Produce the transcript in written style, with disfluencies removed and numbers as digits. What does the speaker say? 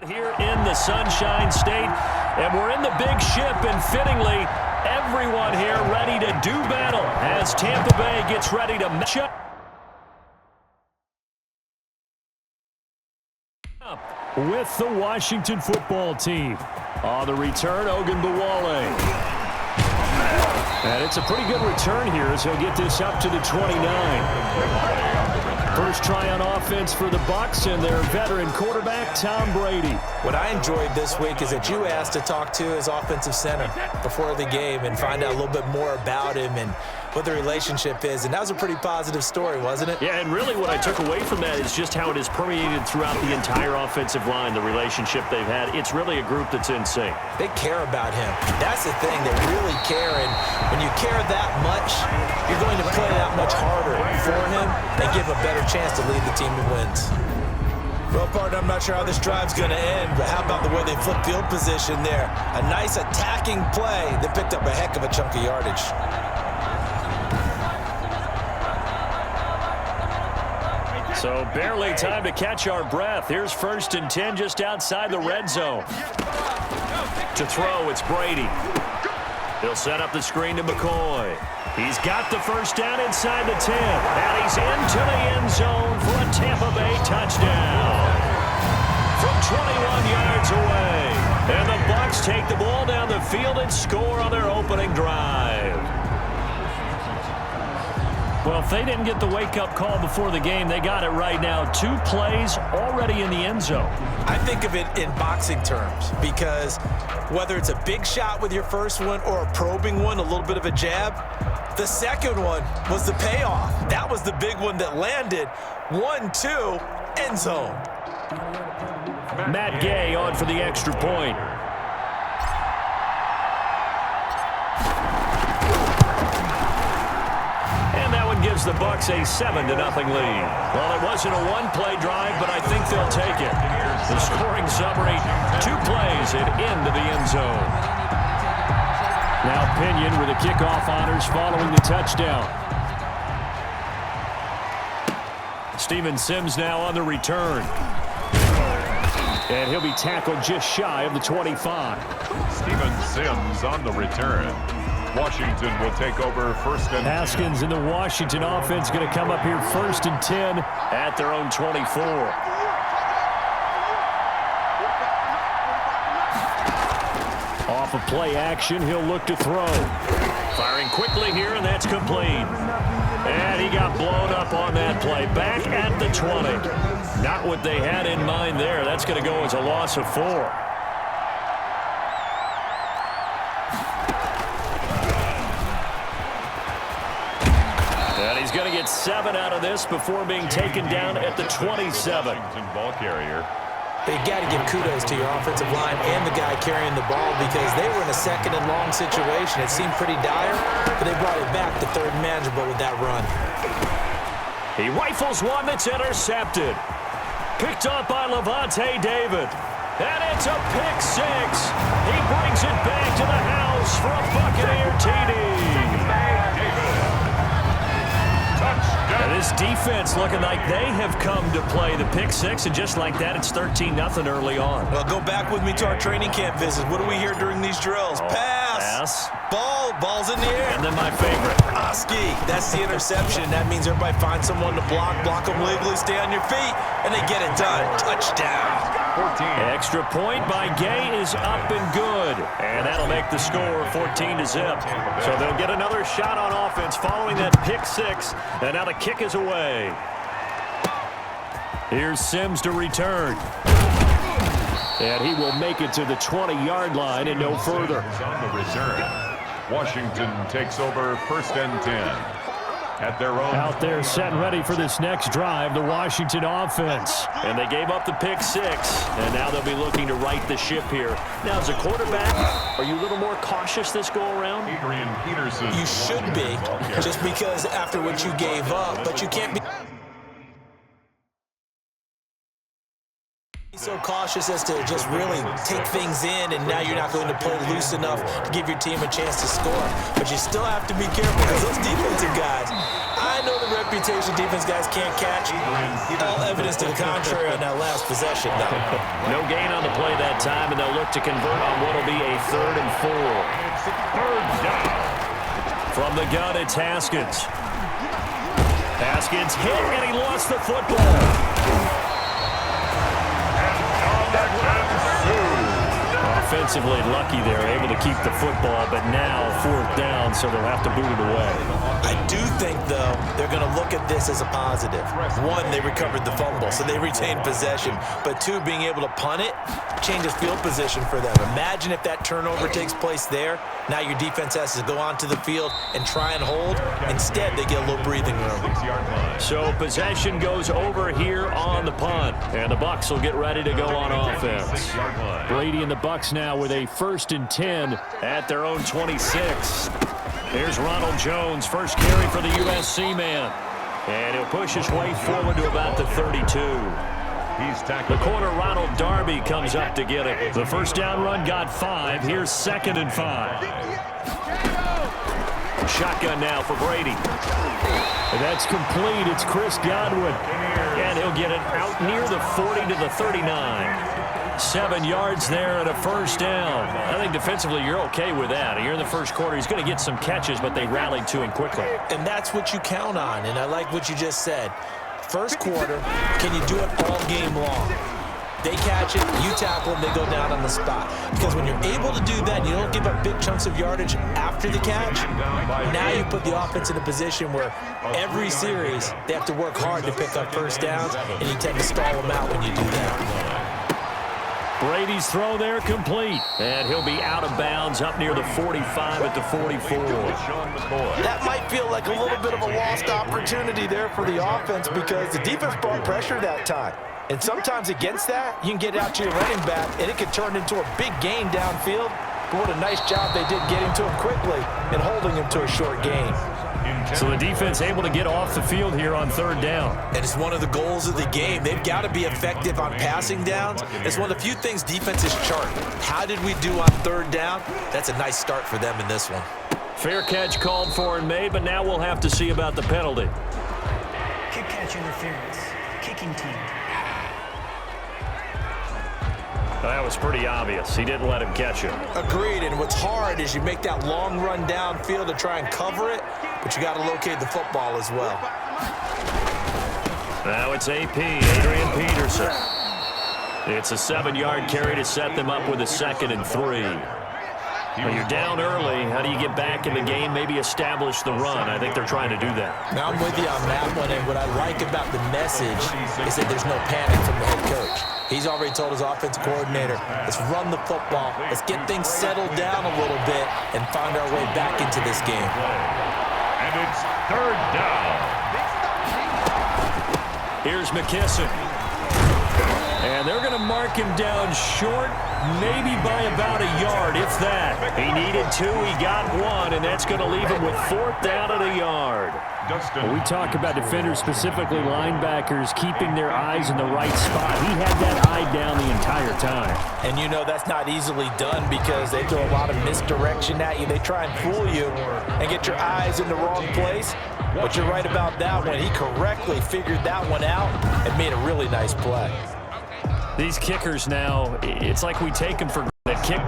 Here in the Sunshine State, and we're in the big ship, and fittingly, everyone here ready to do battle as Tampa Bay gets ready to match up with the Washington football team. On the return, Ogunbowale. And it's a pretty good return here as he'll get this up to the 29. First try on offense for the Bucs and their veteran quarterback, Tom Brady. What I enjoyed this week is that you asked to talk to his offensive center before the game and find out a little bit more about him and what the relationship is. And that was a pretty positive story, wasn't it? Yeah, and really what I took away from that is just how it has permeated throughout the entire offensive line, the relationship they've had. It's really a group that's in sync. They care about him. That's the thing. They really care. And when you care that much, you're going to play that much harder for him and give him a better chance to lead the team to wins. Well, partner, I'm not sure how this drive's going to end, but how about the way they flip field position there? A nice attacking play that picked up a heck of a chunk of yardage. So barely time to catch our breath. Here's 1st and 10 just outside the red zone. To throw, it's Brady. He'll set up the screen to McCoy. He's got the first down inside the 10. And he's into the end zone for a Tampa Bay touchdown. From 21 yards away. And the Bucs take the ball down the field and score on their opening drive. Well, if they didn't get the wake-up call before the game, they got it right now. 2 plays already in the end zone. I think of it in boxing terms because whether it's a big shot with your first one or a probing one, a little bit of a jab, the second one was the payoff. That was the big one that landed. 1-2, end zone. Matt Gay on for the extra point. Gives the Bucs a 7-0 lead. Well, it wasn't a one-play drive, but I think they'll take it. The scoring summary, 2 plays and into the end zone. Now Pinion with the kickoff honors following the touchdown. Steven Sims now on the return. And he'll be tackled just shy of the 25. Steven Sims on the return. Washington will take over 1st and 10. Haskins in the Washington offense going to come up here 1st and 10 at their own 24. Off of play action, he'll look to throw. Firing quickly here, and that's complete. And he got blown up on that play. Back at the 20. Not what they had in mind there. That's going to go as a loss of 4. He's going to get 7 out of this before being taken down at the 27. Ball carrier. They got to give kudos to your offensive line and the guy carrying the ball because they were in a 2nd and long situation. It seemed pretty dire, but they brought it back to 3rd and manageable with that run. He rifles one that's intercepted. Picked up by Levante David. And it's a pick 6. He brings it back to the house for a Buccaneer TD. And this defense looking like they have come to play the pick 6, and just like that, it's 13-0 early on. Well, go back with me to our training camp visit. What do we hear during these drills? Pass. Ball's in the air. And then my favorite. Oski. That's the interception. That means everybody finds someone to block them legally, stay on your feet, and they get it done. Touchdown. 14. Extra point by Gay is up and good. And that'll make the score 14-0. So they'll get another shot on offense following that pick 6. And now the kick is away. Here's Sims to return. And he will make it to the 20-yard line and no further. On the return. Washington takes over 1st and 10. At their own. Out there set and ready for this next drive, the Washington offense. And they gave up the pick 6, and now they'll be looking to right the ship here. Now, as a quarterback, are you a little more cautious this go-around? Adrian Peterson. You should be, just because after what you gave up, but you can't be so cautious as to just really take things in, and now you're not going to play loose enough to give your team a chance to score. But you still have to be careful because those defensive guys, I know the reputation defense guys can't catch. All evidence to the contrary on that last possession, though. No gain on the play that time, and they'll look to convert on what will be a 3rd and 4. Third down. From the gun, it's Haskins. Haskins hit, and he lost the football. Offensively lucky they're able to keep the football, but now 4th down, so they'll have to boot it away. I do think, though, they're going to look at this as a positive. 1, they recovered the fumble, so they retained possession. But 2, being able to punt it changes field position for them. Imagine if that turnover takes place there. Now your defense has to go onto the field and try and hold. Instead, they get a little breathing room. So possession goes over here on the punt, and the Bucs will get ready to go on offense. Brady and the Bucs now with a 1st and 10 at their own 26. Here's Ronald Jones, first carry for the USC man. And he'll push his way forward to about the 32. The corner, Ronald Darby, comes up to get it. The first down run got 5. Here's 2nd and 5. Shotgun now for Brady. That's complete. It's Chris Godwin. And he'll get it out near the 40 to the 39. 7 yards there and a first down. I think defensively you're okay with that. Here in the first quarter, he's going to get some catches, but they rallied to him quickly. And that's what you count on, and I like what you just said. First quarter, can you do it all game long? They catch it, you tackle them, they go down on the spot. Because when you're able to do that, you don't give up big chunks of yardage after the catch. Now you put the offense in a position where every series they have to work hard to pick up first downs, and you tend to stall them out when you do that. Brady's throw there complete, and he'll be out of bounds up near the 45 at the 44. That might feel like a little bit of a lost opportunity there for the offense because the defense brought pressure that time. And sometimes against that, you can get out to your running back, and it could turn into a big gain downfield. But what a nice job they did getting to him quickly and holding him to a short gain. So the defense able to get off the field here on 3rd down. And it's one of the goals of the game. They've got to be effective on passing downs. It's one of the few things defenses chart. How did we do on 3rd down? That's a nice start for them in this one. Fair catch called for and made, but now we'll have to see about the penalty. Kick catch interference. Kicking team. That was pretty obvious. He didn't let him catch it. Agreed, and what's hard is you make that long run downfield to try and cover it, but you got to locate the football as well. Now it's AP, Adrian Peterson. It's a 7-yard carry to set them up with a 2nd and 3. When you're down early, how do you get back in the game, maybe establish the run? I think they're trying to do that. Now I'm with you on that one, and what I like about the message is that there's no panic from the head coach. He's already told his offensive coordinator, let's run the football, let's get things settled down a little bit and find our way back into this game. And it's 3rd down. Here's McKisson. And they're going to mark him down short, maybe by about a yard, if that. He needed 2, he got 1, and that's going to leave him with 4th down at a yard. When we talk about defenders, specifically linebackers, keeping their eyes in the right spot. He had that eye down the entire time. And you know that's not easily done because they throw a lot of misdirection at you. They try and fool you and get your eyes in the wrong place. But you're right about that one. He correctly figured that one out and made a really nice play. These kickers now, it's like we take them for granted. Kick